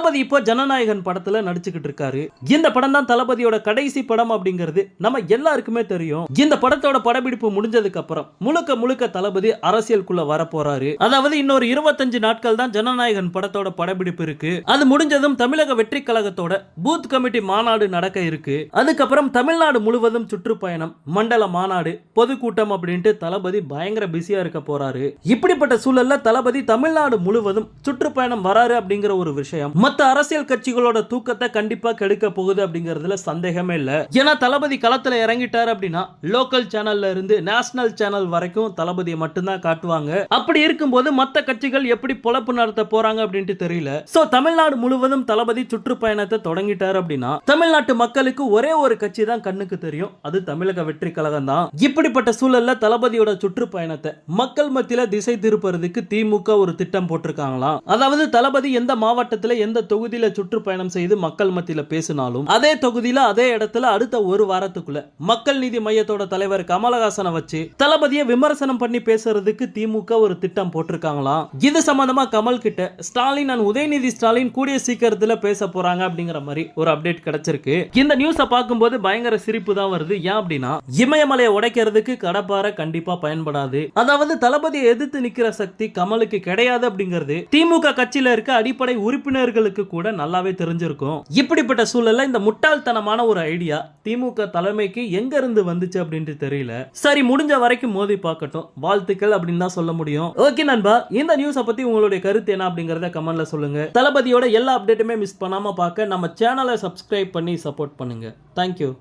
தளபதி இப்போ ஜனநாயகன் படத்துல நடிச்சுக்கிட்டு இருக்காரு. இந்த படம் தான் தளபதியோட கடைசி படம் அப்படிங்கிறது நம்ம எல்லாருக்குமே தெரியும். இந்த படத்தோட படப்பிடிப்பு முடிஞ்சதுக்கு அப்புறம் முழுக்க முழுக்க தளபதி அரசியலுக்குள்ள வர போறாரு. அதாவது இன்னொரு 25 நாட்கள் தான் ஜனநாயகன் படத்தோட படப்பிடிப்பு இருக்கு. அது முடிஞ்சதும் தமிழக வெற்றி கழகத்தோட பூத் கமிட்டி மாநாடு நடக்க இருக்கு. அதுக்கப்புறம் தமிழ்நாடு முழுவதும் சுற்றுப்பயணம், மண்டல மாநாடு, பொதுக்கூட்டம் அப்படின்ட்டு தளபதி பயங்கர பிஸியா இருக்க போறாரு. இப்படிப்பட்ட சூழல்ல தளபதி தமிழ்நாடு முழுவதும் சுற்றுப்பயணம் வராரு அப்படிங்கிற ஒரு விஷயம் மத்த அரசியல் கட்சிகளோட தூக்கத்தை கண்டிப்பா கெடுக்க போகுது அப்படிங்கிறதுல சந்தேகமே இல்ல. ஏன்னா தளபதி களத்துல இறங்கிட்டார் அப்படின்னா லோக்கல் சேனல்ல இருந்து நேஷனல் சேனல் வரைக்கும் தளபதியை மட்டும்தான் காட்டுவாங்க. அப்படி இருக்கும்போது மத்த கட்சிகள் எப்படி பொழப்பு நடத்த போறாங்க அப்படின்ட்டு தெரியல. சோ தமிழ்நாடு முழுவதும் தளபதி சுற்றுப்பயணத்தை தொடங்கிட்டார் அப்படின்னா தமிழ்நாட்டு மக்களுக்கு ஒரே ஒரு கட்சி தான் கண்ணுக்கு தெரியும், அது தமிழக வெற்றி கழகம் தான். இப்படிப்பட்ட சூழல்ல தளபதியோட சுற்றுப்பயணத்தை மக்கள் மத்தியில திசை திருப்பறதுக்கு திமுக ஒரு திட்டம் போட்டிருக்காங்களாம். அதாவது தளபதி எந்த மாவட்டத்தில் எந்த தொகுதியில சுற்றுப்பயணம் செய்து மக்கள் மத்தியில பேசினாலும் அதே தொகுதியில அதே இடத்துல அடுத்த ஒரு வாரத்துக்குள்ள மக்கள் நீதி மையத்தோட தலைவர் கமலஹாசனை வச்சு தளபதியை விமர்சனம் பண்ணி பேசுறதுக்கு திமுக ஒரு திட்டம் போட்டிருக்காங்களாம். இது சம்பந்தமா கமல் கிட்ட ஸ்டாலின் அண்ட் உதயநிதி ஸ்டாலின் கூடிய சீக்கிரத்துல பேச போறாங்க அப்படிங்கிற மாதிரி ஒரு அப்டேட் கிடைச்சிருக்கு. இந்த நியூஸை பார்க்கும்போது பயங்கர சிரிப்பு தான் வருது. ஏன் அப்படின்னா இமயமலையை உடைக்கிறதுக்கு கடப்பாறை கண்டிப்பா பயன்படாது. அதாவது தளபதியை எதிர்த்து நிக்கிற சக்தி கமலுக்கு கிடையாது அப்படிங்கிறது திமுக கட்சியில இருக்க அடிப்படை உறுப்பினர்களுக்கு கூட நல்லாவே தெரிஞ்சிருக்கும். இப்படிப்பட்ட சூழல்ல இந்த முட்டாள்தனமான ஒரு ஐடியா திமுக தலைமைக்கு எங்க இருந்து வந்துச்சு அப்படின்ட்டு தெரியல. சரி, முடிஞ்ச வரைக்கும் மோதி பார்க்கட்டும், வாழ்த்துக்கள் அப்படின்னு தான் சொல்ல முடியும். ஓகே நண்பா, இந்த நியூஸை பத்தி உங்களுடைய கருத்து என்ன அப்படிங்கறத கமெண்ட்ல சொல்லுங்க. தளபதியோட எல்லா அப்டேட்டுமே மிஸ் பண்ணாம பார்க்க நம்ம சேனலை சப்ஸ்கிரைப் பண்ணி சப்போர்ட் பண்ணுங்க. தேங்க்யூ.